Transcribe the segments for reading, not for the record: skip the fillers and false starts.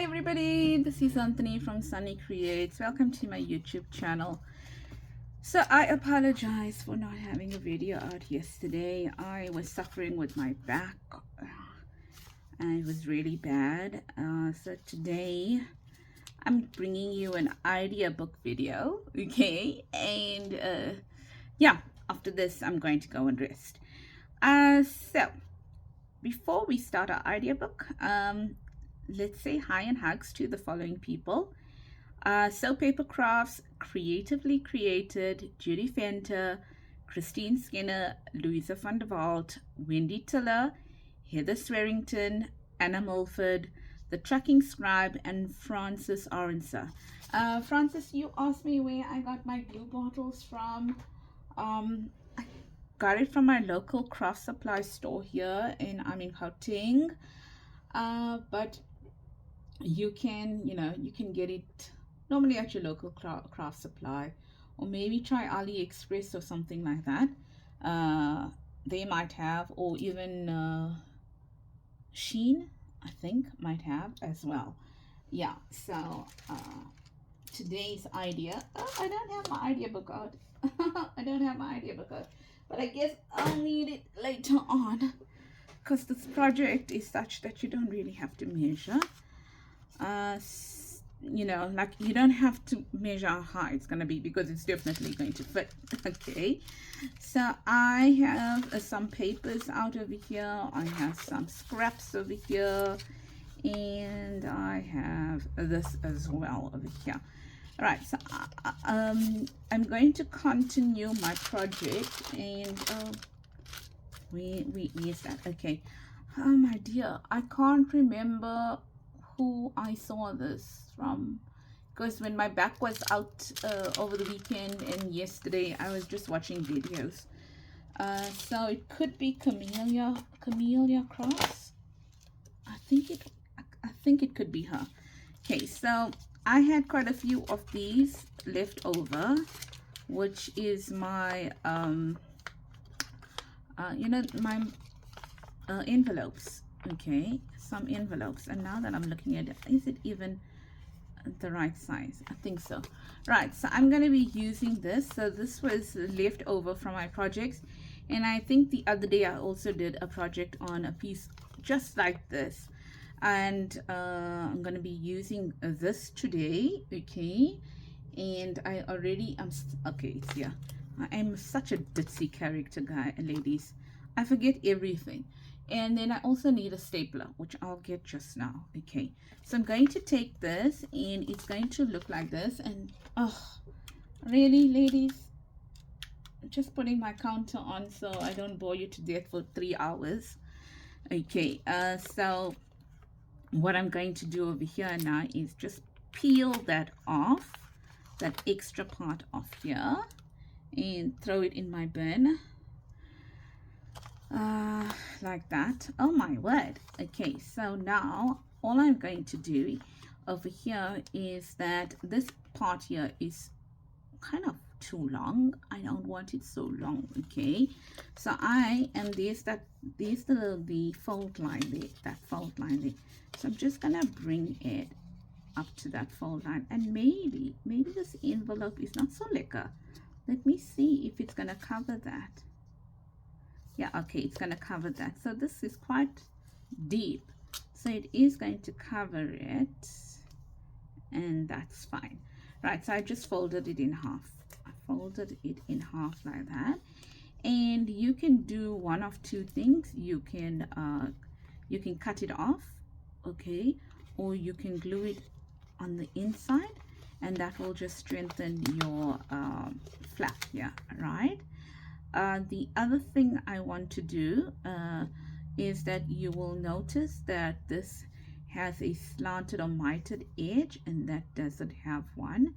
Hi everybody, this is Anthony from Sunny Creates. Welcome to my YouTube channel. So I apologize for not having a video out yesterday. I was suffering with my back and it was really bad. So today I'm bringing you an idea book video, okay? And yeah, after this I'm going to go and rest. So before we start our idea book, let's say hi and hugs to the following people. So Paper Crafts, Creatively Created, Judy Fenter, Christine Skinner, Louisa van der Walt, Wendy Tiller, Heather Swearington, Anna Mulford, The Trucking Scribe, and Francis Aronsa. Francis, you asked me where I got my glue bottles from. I got it from my local craft supply store here in Gauteng. But you can get it normally at your local craft supply, or maybe try AliExpress or something like that. They might have, or even Shein, I think, might have as well. Yeah, so today's idea, I don't have my idea book out. I don't have my idea book out, but I guess I'll need it later on, because this project is such that you don't really have to measure. Like you don't have to measure how high it's going to be, because it's definitely going to fit. Okay, so I have some papers out over here, I have some scraps over here, and I have this as well over here. All right, so I'm going to continue my project, and yes, that okay. Oh my dear, I can't remember who I saw this from, because when my back was out over the weekend and yesterday, I was just watching videos. So it could be Camellia Cross. I think it could be her. Okay, so I had quite a few of these left over, which is my my envelopes. Okay, some envelopes, and now that I'm looking at it, is it even the right size? I think so. Right, so I'm going to be using this. So this was left over from my projects, and I think the other day I also did a project on a piece just like this, and I'm going to be using this today. Okay, and I already okay, it's here. I am such a ditzy character, ladies. I forget everything. And then I also need a stapler, which I'll get just now. Okay, so I'm going to take this, and it's going to look like this. And oh, really, ladies, just putting my counter on so I don't bore you to death for 3 hours. Okay, so what I'm going to do over here now is just peel that off, that extra part off here, and throw it in my bin. Like that. Oh my word. Okay, so now all I'm going to do over here is that this part here is kind of too long. I don't want it so long. Okay, so there's the fold line there, that fold line there. So I'm just gonna bring it up to that fold line, and maybe this envelope is not so lekker. Let me see if it's gonna cover that. Yeah, okay, it's going to cover that. So this is quite deep, so it is going to cover it, and that's fine. Right, so I just folded it in half. I folded it in half like that, and you can do one of two things. You can cut it off, okay, or you can glue it on the inside, and that will just strengthen your flap here, right? The other thing I want to do is that you will notice that this has a slanted or mitered edge, and that doesn't have one.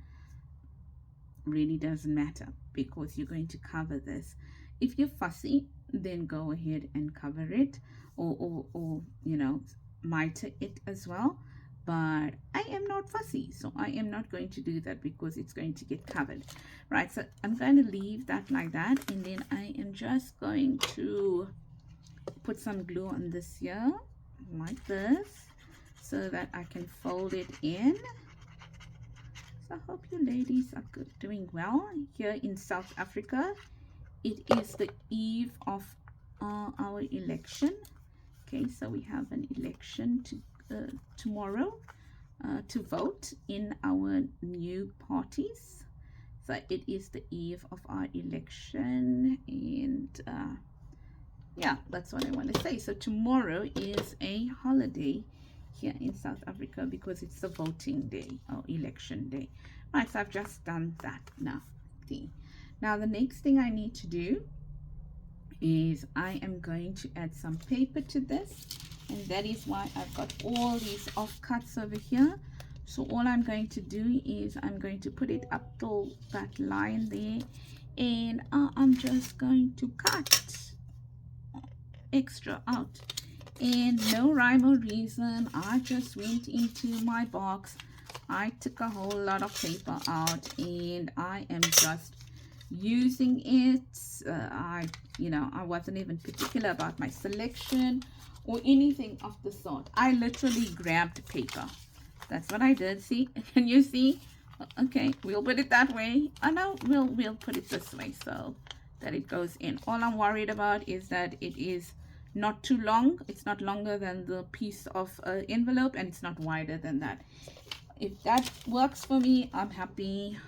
Really doesn't matter, because you're going to cover this. If you're fussy, then go ahead and cover it, or miter it as well. But I am not fussy, so I am not going to do that, because it's going to get covered. Right, so I'm going to leave that like that, and then I am just going to put some glue on this here like this. so that I can fold it in. So I hope you ladies are doing well here in South Africa. It is the eve of our election. Okay, so we have an election tomorrow to vote in our new parties. So it is the eve of our election, and yeah, that's what I want to say. So tomorrow is a holiday here in South Africa because it's the voting day or election day. Right, so I've just done that now. Now the next thing I need to do is I am going to add some paper to this, and that is why I've got all these offcuts over here. So all I'm going to do is I'm going to put it up till that line there, and I'm just going to cut extra out, and no rhyme or reason. I just went into my box, I took a whole lot of paper out, and I am just using it. I wasn't even particular about my selection or anything of the sort. I literally grabbed paper. That's what I did. See, can you see? Okay, we'll put it that way. Oh no, we'll put it this way so that it goes in. All I'm worried about is that it is not too long. It's not longer than the piece of envelope, and it's not wider than that. If that works for me, I'm happy.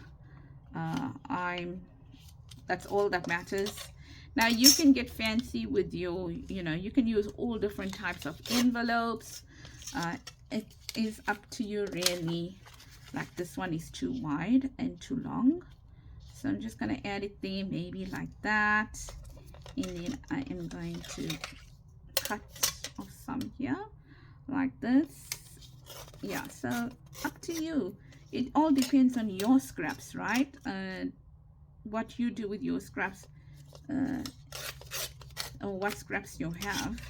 That's all that matters. Now you can get fancy with your, you can use all different types of envelopes. It is up to you really. Like this one is too wide and too long, so I'm just going to add it there, maybe like that, and then I am going to cut off some here like this. Yeah, so up to you. It all depends on your scraps, right? What you do with your scraps, or what scraps you have,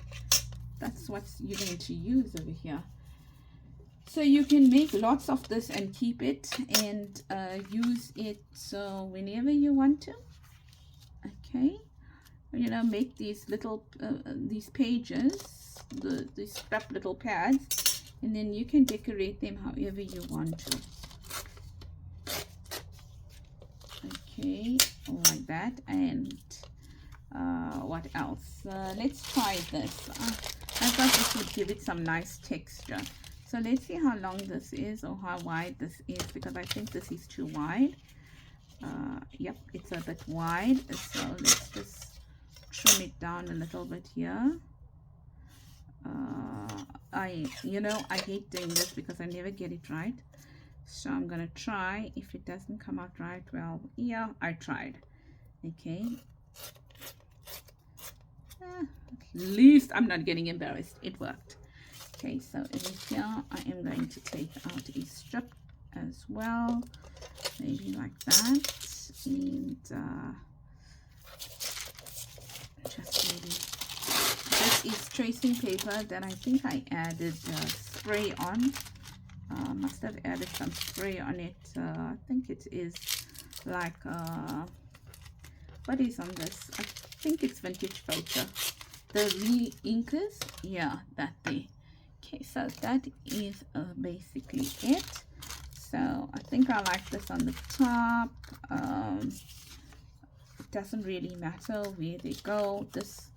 that's what you're going to use over here. So you can make lots of this and keep it and use it so whenever you want to. Okay, make these little these pages, these scrap little pads, and then you can decorate them however you want to. Okay, like that. And what else? Let's try this. I thought this would give it some nice texture. So let's see how long this is or how wide this is, because I think this is too wide. Yep, it's a bit wide. So let's just trim it down a little bit here. I hate doing this because I never get it right. So I'm gonna try. If it doesn't come out right, well, yeah, I tried. Okay. At least I'm not getting embarrassed. It worked. Okay, so over here I am going to take out a strip as well, maybe like that, and just maybe. This is tracing paper that I think I added spray on. Must have added some spray on it. I think it is like what is on this? I think it's vintage photo. The re-inkers, yeah, that there. Okay, so that is basically it. So I think I like this on the top. It doesn't really matter where they go. This,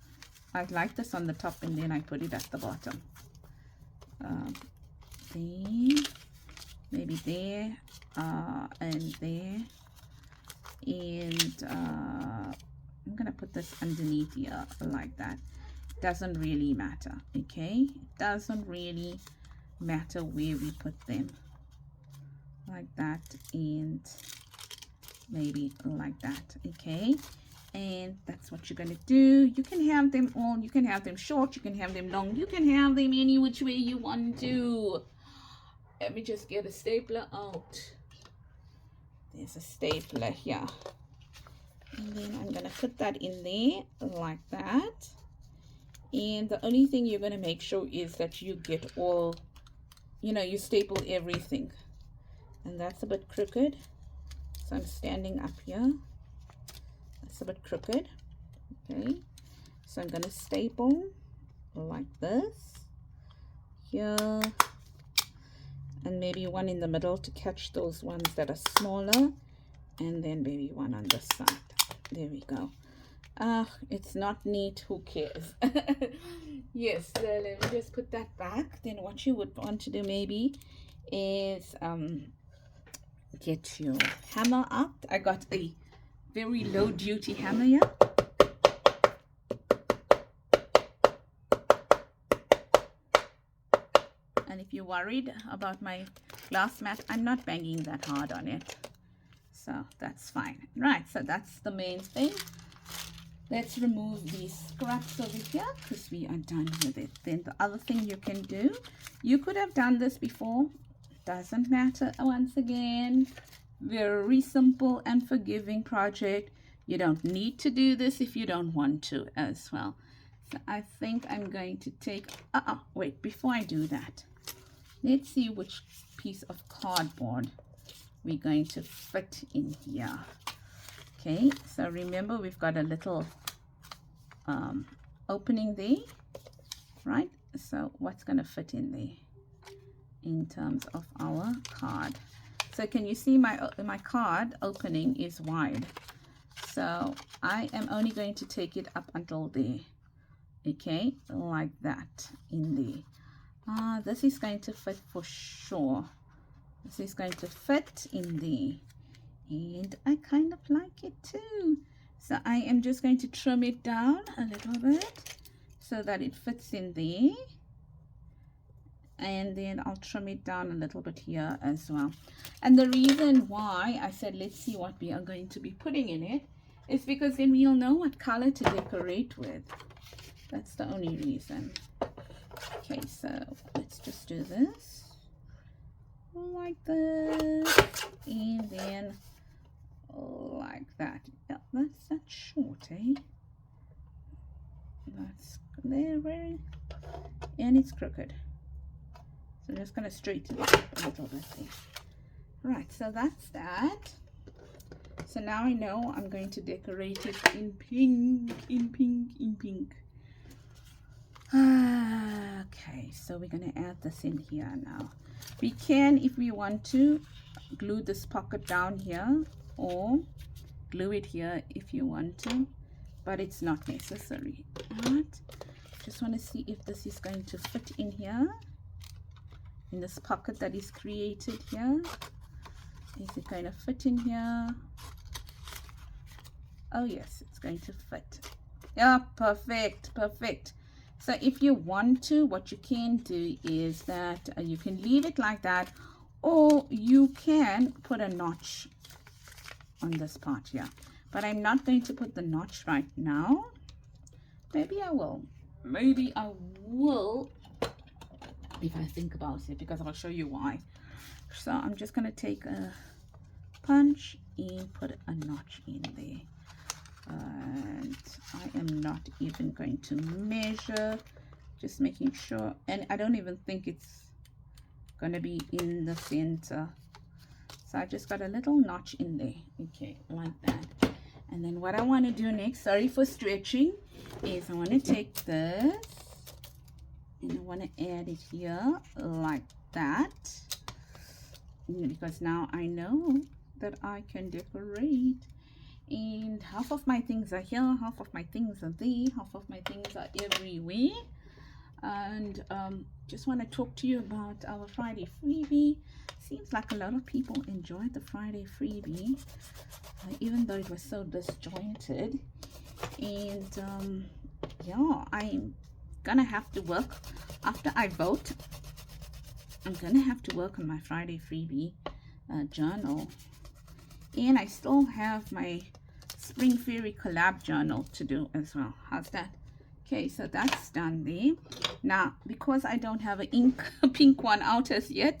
I like this on the top, and then I put it at the bottom. There, maybe there, and there, and I'm gonna put this underneath here like that. Doesn't really matter. Okay, it doesn't really matter where we put them, like that, and maybe like that. Okay, and that's what you're gonna do. You can have them all. You can have them short, you can have them long, you can have them any which way you want to. Let me just get a stapler out. There's a stapler here, and then I'm gonna put that in there like that. And the only thing you're going to make sure is that you get all, you staple everything. And that's a bit crooked, so I'm standing up here. That's a bit crooked. Okay, so I'm going to staple like this here, and maybe one in the middle to catch those ones that are smaller, and then maybe one on this side. There we go. It's not neat, who cares? Yes, so let me just put that back. Then what you would want to do maybe is get your hammer out. I got a very low duty hammer here. And if you're worried about my glass mat, I'm not banging that hard on it, so that's fine. Right, so that's the main thing. Let's remove these scraps over here because we are done with it. Then the other thing you can do, you could have done this before, doesn't matter. Once again, very simple and forgiving project. You don't need to do this if you don't want to as well. So I think I'm going to take, wait, before I do that, let's see which piece of cardboard we're going to fit in here. Okay, so remember we've got a little opening there, right? So what's going to fit in there in terms of our card? So can you see my card opening is wide, so I am only going to take it up until there. Okay, like that in there. This is going to fit for sure. This is going to fit in there, and I kind of like it too. So I am just going to trim it down a little bit so that it fits in there, and then I'll trim it down a little bit here as well. And the reason why I said let's see what we are going to be putting in it is because then we'll know what color to decorate with. That's the only reason. Okay, so let's just do this like this, and then like that. Yeah, that's short, eh? That's there, and it's crooked. So I'm just going to straighten it up a little bit there. Right, so that's that. So now I know I'm going to decorate it in pink, in pink, in pink. Okay, so we're going to add this in here now. We can, if we want to, glue this pocket down here, or glue it here if you want to, but it's not necessary. Right, just want to see if this is going to fit in here, in this pocket that is created here. Is it going to fit in here? Oh yes, it's going to fit. Yeah, perfect, perfect. So if you want to, what you can do is that you can leave it like that, or you can put a notch on this part here. But I'm not going to put the notch right now. Maybe I will. Maybe I will if I think about it, because I'll show you why. So I'm just going to take a punch and put a notch in there. And I am not even going to measure, just making sure, and I don't even think it's going to be in the center. So I just got a little notch in there. Okay, like that. And then what I want to do next, sorry for stretching, is I want to take this and I want to add it here like that, because now I know that I can decorate. And half of my things are here, half of my things are there, half of my things are everywhere. And just want to talk to you about our Friday freebie. Seems like a lot of people enjoyed the Friday freebie, even though it was so disjointed. And yeah, I'm gonna have to work after I vote. I'm gonna have to work on my Friday freebie journal, and I still have my Spring Fairy collab journal to do as well. How's that? Okay, so that's done there. Now, because I don't have a pink one out as yet,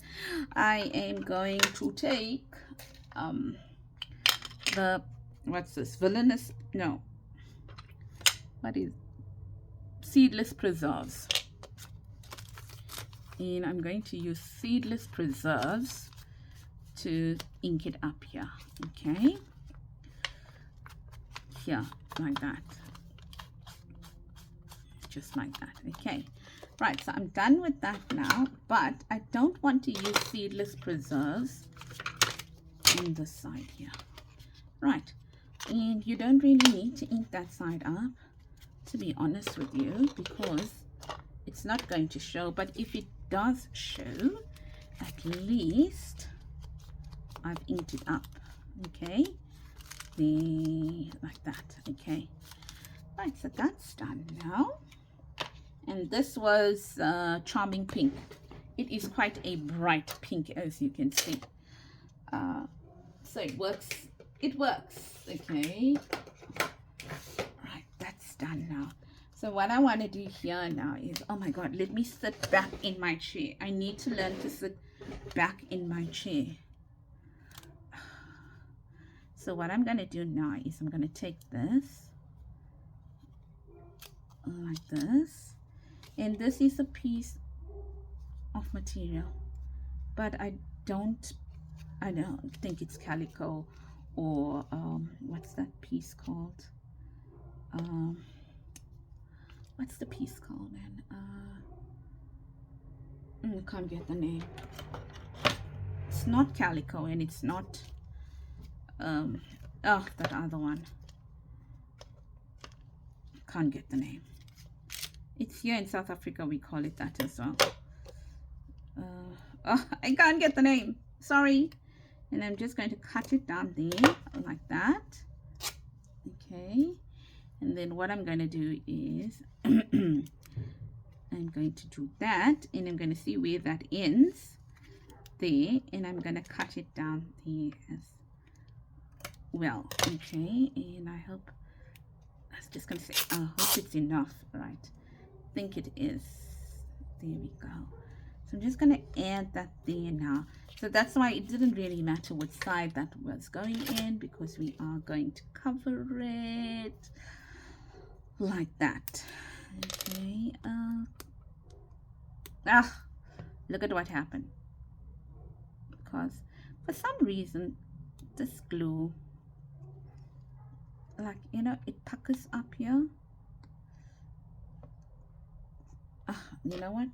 I am going to take the, what's this, villainous, no, what is, seedless preserves. And I'm going to use seedless preserves to ink it up here. Okay, here, like that, just like that. Okay, Right, so I'm done with that now, but I don't want to use seedless preserves on this side here. Right, and you don't really need to ink that side up, to be honest with you, because it's not going to show. But if it does show, at least I've inked it up. Okay, like that. Okay, right, so that's done now. And this was Charming Pink. It is quite a bright pink, as you can see. So it works. It works. Okay. Right, that's done now. So what I want to do here now is, oh my God, let me sit back in my chair. I need to learn to sit back in my chair. So what I'm going to do now is I'm going to take this like this. And this is a piece of material, but I don't think it's calico or what's that piece called? What's the piece called, man? I can't get the name. It's not calico, and it's not that other one. Can't get the name. It's here in South Africa, we call it that as well. I can't get the name, sorry. And I'm just going to cut it down there like that. Okay, and then what I'm going to do is I'm going to do that, and I'm going to see where that ends there, and I'm going to cut it down there as well. Okay, and I hope, I was just going to say, I hope it's enough. Right, I think it is. There we go. So I'm just going to add that there now. So that's why it didn't really matter which side that was going in, because we are going to cover it like that. Okay. Look at what happened. Because for some reason this glue, like, you know, it puckers up here. You know what?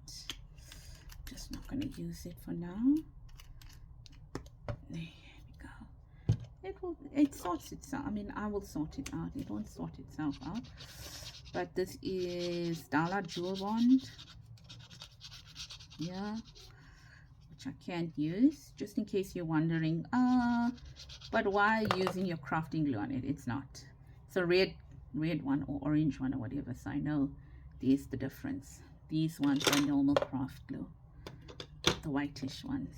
Just not going to use it for now. There we go. It sorts itself. I mean, I will sort it out. It won't sort itself out. But this is Dollar Jewel Bond. Yeah, which I can't use, just in case you're wondering, but why are you using your crafting glue on it? It's not. It's a red one or orange one or whatever. So I know there's the difference. These ones are normal craft glue, the whitish ones.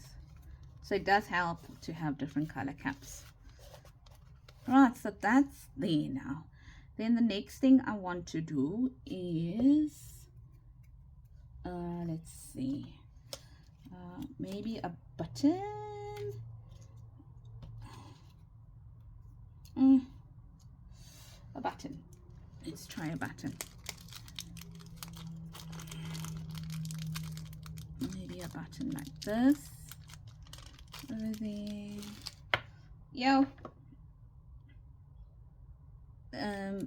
So it does help to have different color caps. Right, so that's there now. Then the next thing I want to do is, let's see, maybe a button. A button. Let's try a button. Maybe a button like this. Yo. There,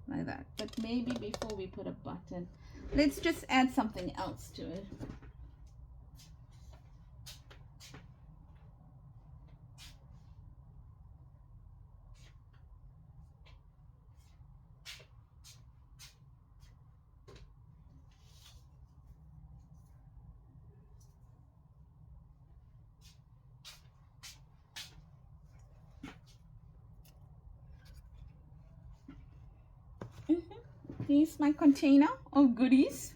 like that. But maybe before we put a button, let's just add something else to it. Here's my container of goodies.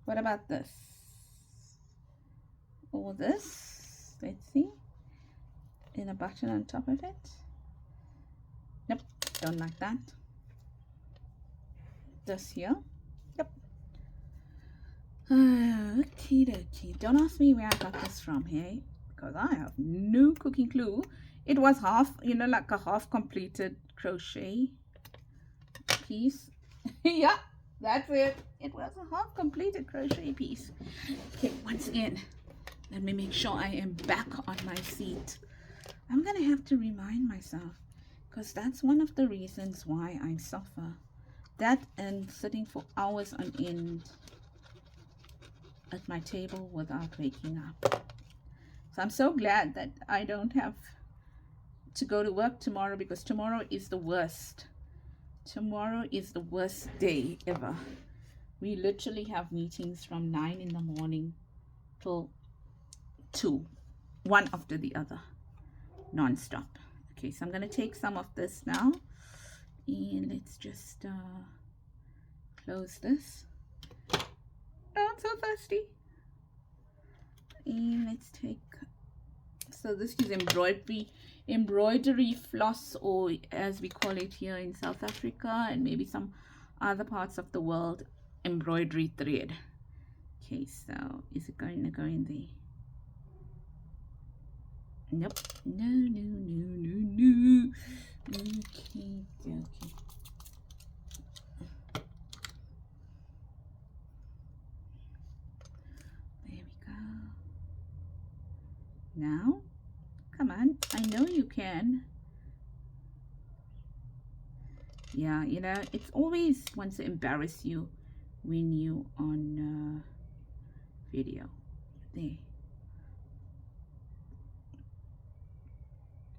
What about this? Or this? Let's see. And a button on top of it. Nope, don't like that. This here. Yep. Okay. Don't ask me where I got this from, hey? Because I have no cooking clue. It was half, you know, like a half completed crochet piece. Yeah, that's it. It was a half completed crochet piece. Okay, once again, let me make sure I am back on my seat. I'm gonna have to remind myself, because that's one of the reasons why I suffer that and sitting for hours on end at my table without waking up. So I'm so glad that I don't have to go to work tomorrow, because tomorrow is the worst. Tomorrow is the worst day ever. We literally have meetings from 9 in the morning till 2, one after the other, non-stop. Okay, so I'm going to take some of this now, and let's just close this. Oh, I'm so thirsty. And let's take, so this is embroidery floss, or as we call it here in South Africa and maybe some other parts of the world, embroidery thread. Okay, so is it going to go in there? Nope. No, no, no, no, no. Okay, okay. There we go. Now, come on. I know you can. Yeah, you know, it's always wants to embarrass you when you on video. There.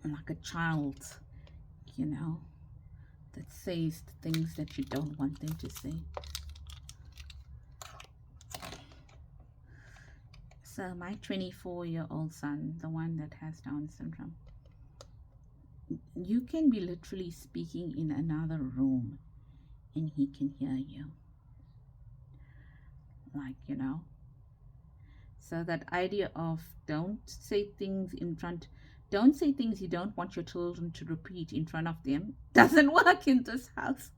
Like a child, you know, that says the things that you don't want them to say. So my 24-year-old son, the one that has Down syndrome, you can be literally speaking in another room and he can hear you. Like, you know, so that idea of don't say things you don't want your children to repeat in front of them doesn't work in this house.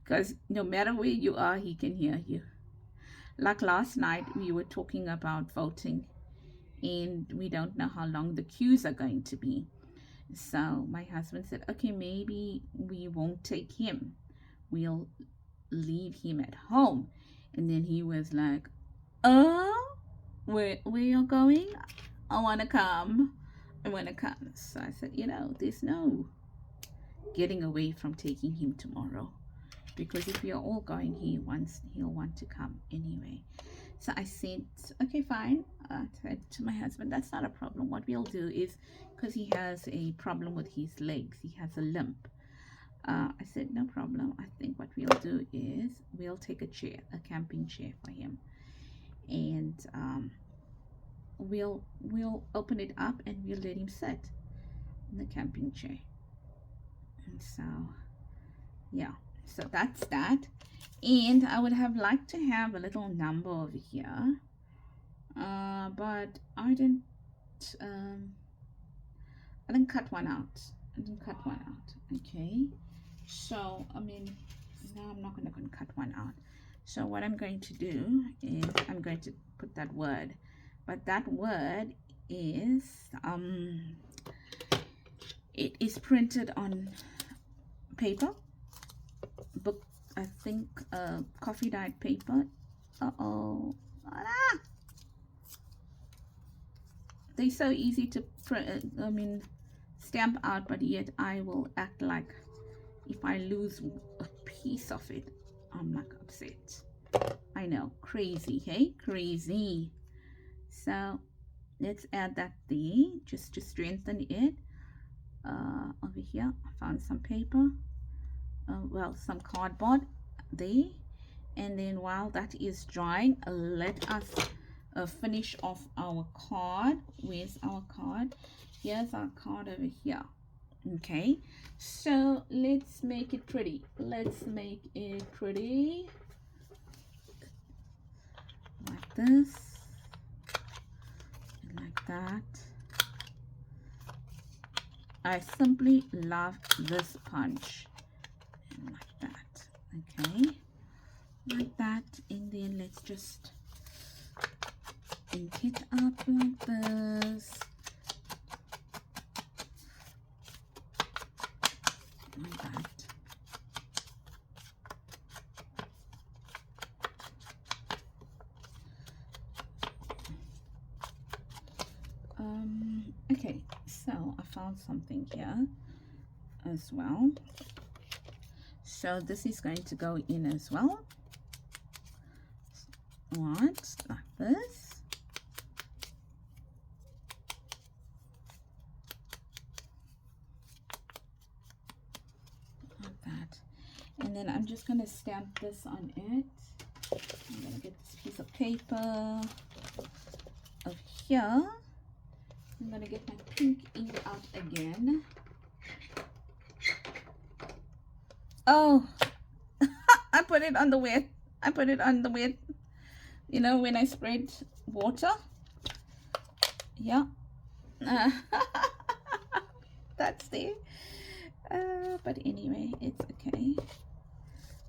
Because no matter where you are, he can hear you. Like last night, we were talking about voting, and we don't know how long the queues are going to be. So my husband said, okay, maybe we won't take him. We'll leave him at home. And then he was like, oh, where you're going? I want to come. I want to come. So I said, you know, there's no getting away from taking him tomorrow, because if we are all going, he'll want to come anyway. So I said, okay, fine. I said to my husband, that's not a problem. What we'll do is, because he has a problem with his legs, he has a limp. I said, no problem. I think what we'll do is we'll take a chair, a camping chair for him, and we'll open it up and we'll let him sit in the camping chair. And so yeah, so that's that. And I would have liked to have a little number over here, but I didn't cut one out. Okay, so I mean, now I'm not going to cut one out. So what I'm going to do is I'm going to put that word, but that word is it is printed on paper, book, I think coffee dyed paper. They're so easy to print, stamp out, but yet I will act like if I lose a piece of it, I'm not upset. I know, crazy, hey, crazy. So let's add that there just to strengthen it. Over here I found some paper, some cardboard there, and then while that is drying, let us finish off our card. Where's our card? Here's our card over here. Okay, so let's make it pretty. Like this, and like that. I simply love this punch, and like that. Okay, like that, and then let's just ink it up like this. Like that. Okay, so I found something here as well. So this is going to go in as well. Right, like this. Like that. And then I'm just going to stamp this on it. I'm going to get this piece of paper over here. I'm going to get my pink ink out again. Oh, I put it on the wet. I put it on the wet. You know, when I sprayed water. Yeah. That's there. But anyway, it's okay.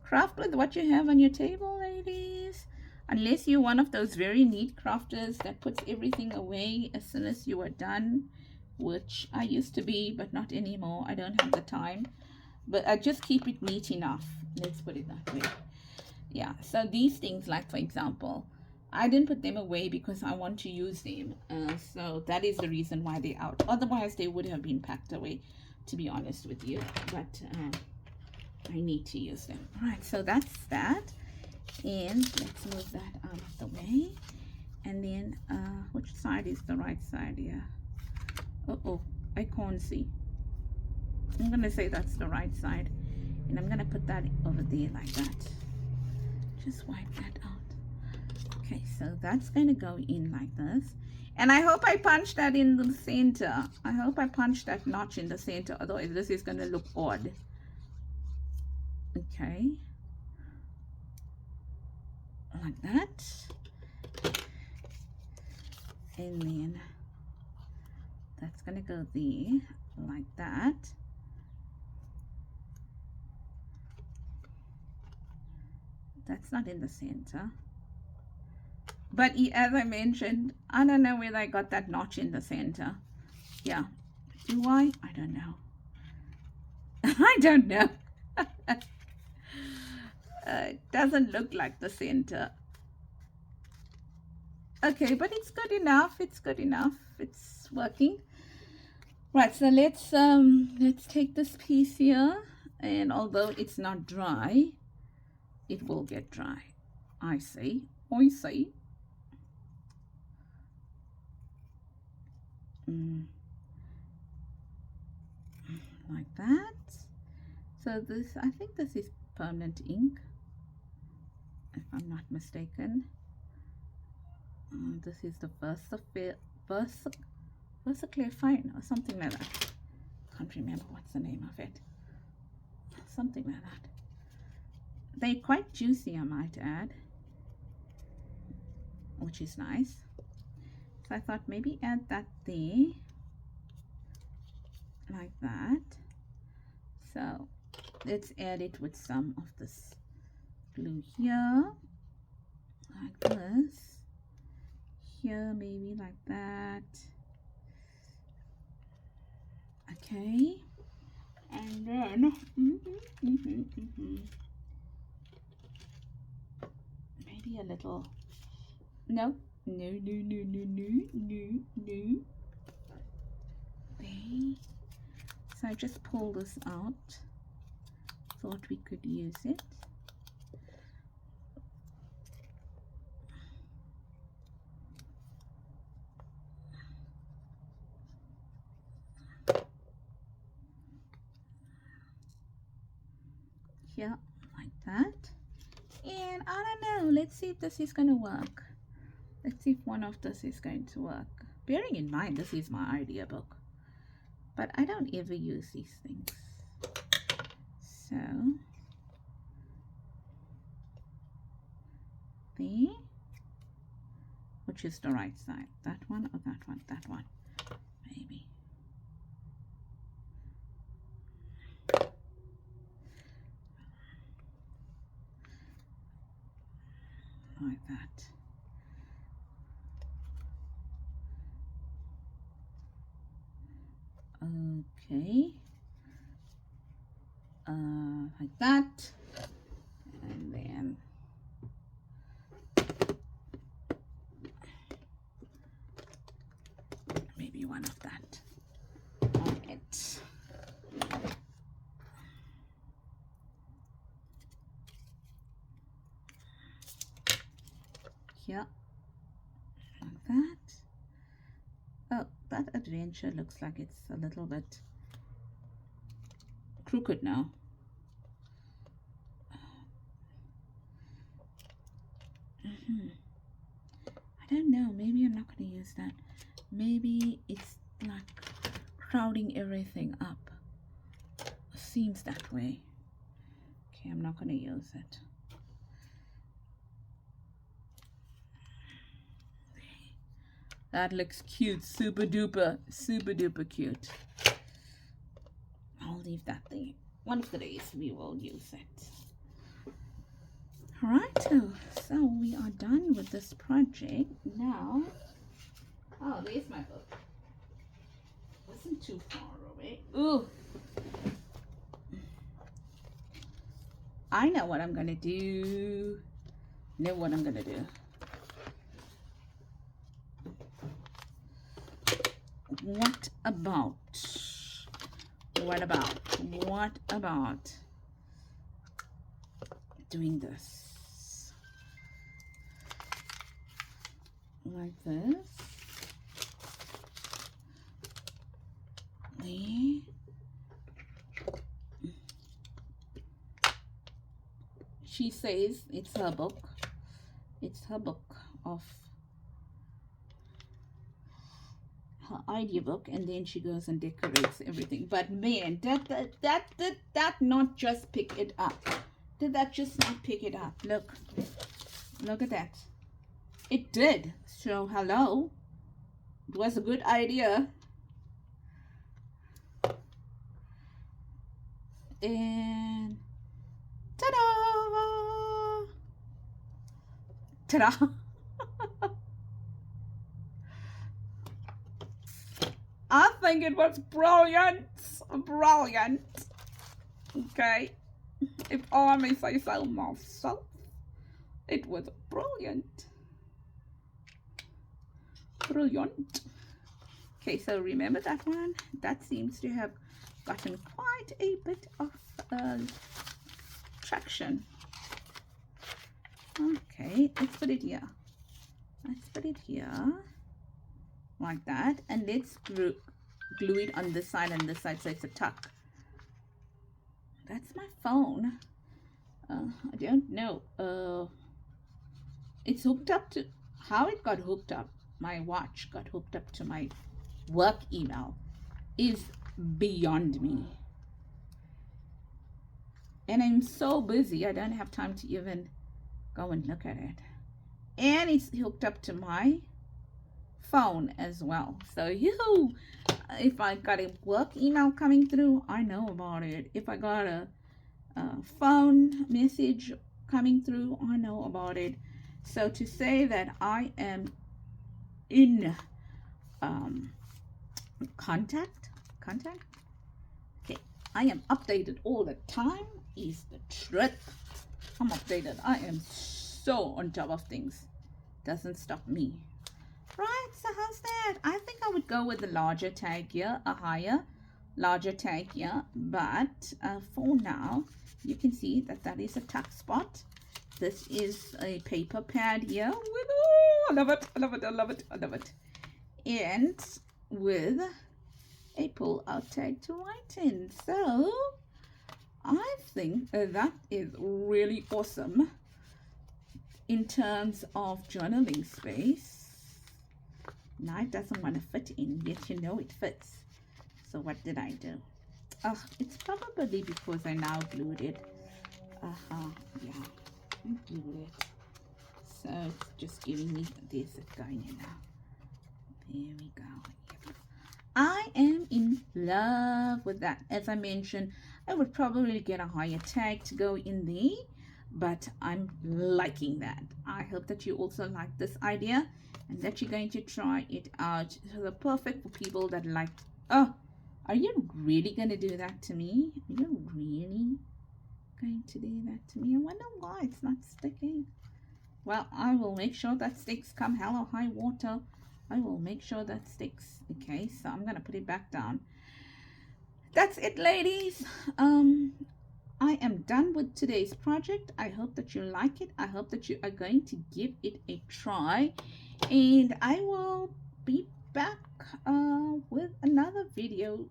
Craft with what you have on your table, ladies. Unless you're one of those very neat crafters that puts everything away as soon as you are done, which I used to be, but not anymore. I don't have the time. But I just keep it neat enough. Let's put it that way. Yeah, so these things, like for example, I didn't put them away because I want to use them. So that is the reason why they're out. Otherwise, they would have been packed away, to be honest with you. But I need to use them. All right, so that's that. And let's move that out of the way. And then, which side is the right side here? Uh-oh, I can't see. I'm going to say that's the right side. And I'm going to put that over there like that. Just wipe that out. Okay, so that's going to go in like this. And I hope I punch that in the center. I hope I punch that notch in the center. Otherwise, this is going to look odd. Okay. Like that. And then that's going to go there like that. That's not in the center. But as I mentioned, I don't know whether I got that notch in the center. Yeah. Do I? I don't know. I don't know. It doesn't look like the center. Okay, but it's good enough. It's good enough. It's working. Right, so let's take this piece here, and although it's not dry, it will get dry. I see. I see. Like that. So this, I think this is permanent ink, if I'm not mistaken. This is the Versaclear Fine or something like that. Can't remember what's the name of it. Something like that. They're quite juicy, I might add, which is nice. So I thought maybe add that there, like that. So let's add it with some of this glue here, like this. Here, maybe like that. Okay. And then maybe a little. No. There. So I just pull this out. Thought we could use it. Here, like that. And I don't know, let's see if this is going to work. Let's see if one of this is going to work. Bearing in mind, this is my idea book, but I don't ever use these things. So, there, which is the right side? That one or that one? That one, maybe. Like that. Okay. Like that. And then maybe one of that on it. here, like that. Oh, that adventure looks like it's a little bit crooked now. I don't know, maybe I'm not going to use that. Maybe it's like crowding everything up. Seems that way. Okay, I'm not going to use it. That looks cute, super duper cute. I'll leave that there. One of the days we will use it. Alright, so we are done with this project. Now, oh, there's my book. Wasn't too far away. Ooh. I know what I'm gonna do. What about doing this like this? There. She says it's her book. It's her book of her idea book, and then she goes and decorates everything. But man, that not just pick it up. Did that just not pick it up? Look at that. It did. So hello, it was a good idea. And ta-da! Ta-da! I think it was brilliant. Brilliant. Okay. If I may say so myself, it was brilliant. Brilliant. Okay, so remember that one? That seems to have gotten quite a bit of traction. Okay, let's put it here. Let's put it here. Like that. And let's glue it on this side and this side so it's a tuck. That's my phone. I don't know. It's hooked up to... How it got hooked up, my watch got hooked up to my work email, is beyond me. And I'm so busy, I don't have time to even go and look at it. And it's hooked up to my phone as well. So if I got a work email coming through, I know about it. If I got a phone message coming through, I know about it. So to say that I am in contact, okay, I am updated all the time is the truth. I'm updated. I am so on top of things. Doesn't stop me. Right, so how's that? I think I would go with the larger tag here, a larger tag here, but for now you can see that is a tuck spot. This is a paper pad here with, oh, I love it, I love it, I love it, I love it, and with a pull out tag to write in. So I think that is really awesome in terms of journaling space. Now it doesn't want to fit in, yet you know it fits. So what did I do? Oh, it's probably because I now glued it. Yeah, I glued it. So it's just giving me this going in now. There we go. I am in love with that. As I mentioned, I would probably get a higher tag to go in there, but I'm liking that. I hope that you also like this idea and that you're going to try it out. So the perfect for people that like, oh, are you really going to do that to me? Are you really going to do that to me? I wonder why it's not sticking. Well, I will make sure that sticks come hell or high water. I will make sure that sticks. Okay, so I'm going to put it back down. That's it, ladies. I am done with today's project. I hope that you like it. I hope that you are going to give it a try, and I will be back with another video,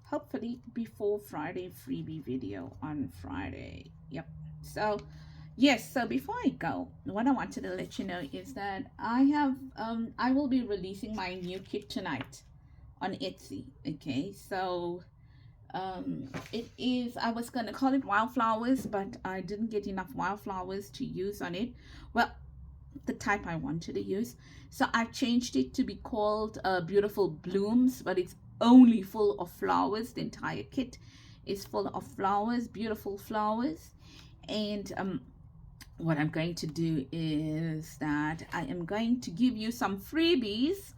hopefully before Friday freebie video on Friday. Yep. So yes, so before I go, what I wanted to let you know is that I will be releasing my new kit tonight on Etsy. Okay, so it is, I was going to call it wildflowers, but I didn't get enough wildflowers to use on it. Well, the type I wanted to use, so I've changed it to be called beautiful blooms, but it's only full of flowers. The entire kit is full of flowers, beautiful flowers. And what I'm going to do is that I am going to give you some freebies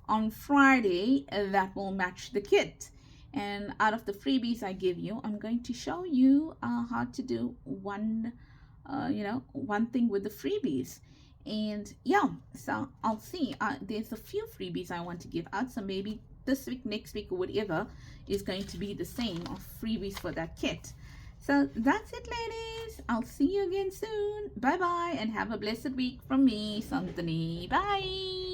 on Friday that will match the kit. And out of the freebies I give you, I'm going to show you how to do one thing with the freebies. And yeah, so I'll see. There's a few freebies I want to give out, so maybe this week, next week, or whatever is going to be the same of freebies for that kit. So that's it, ladies. I'll see you again soon. Bye bye, and have a blessed week from me, Santani. Bye.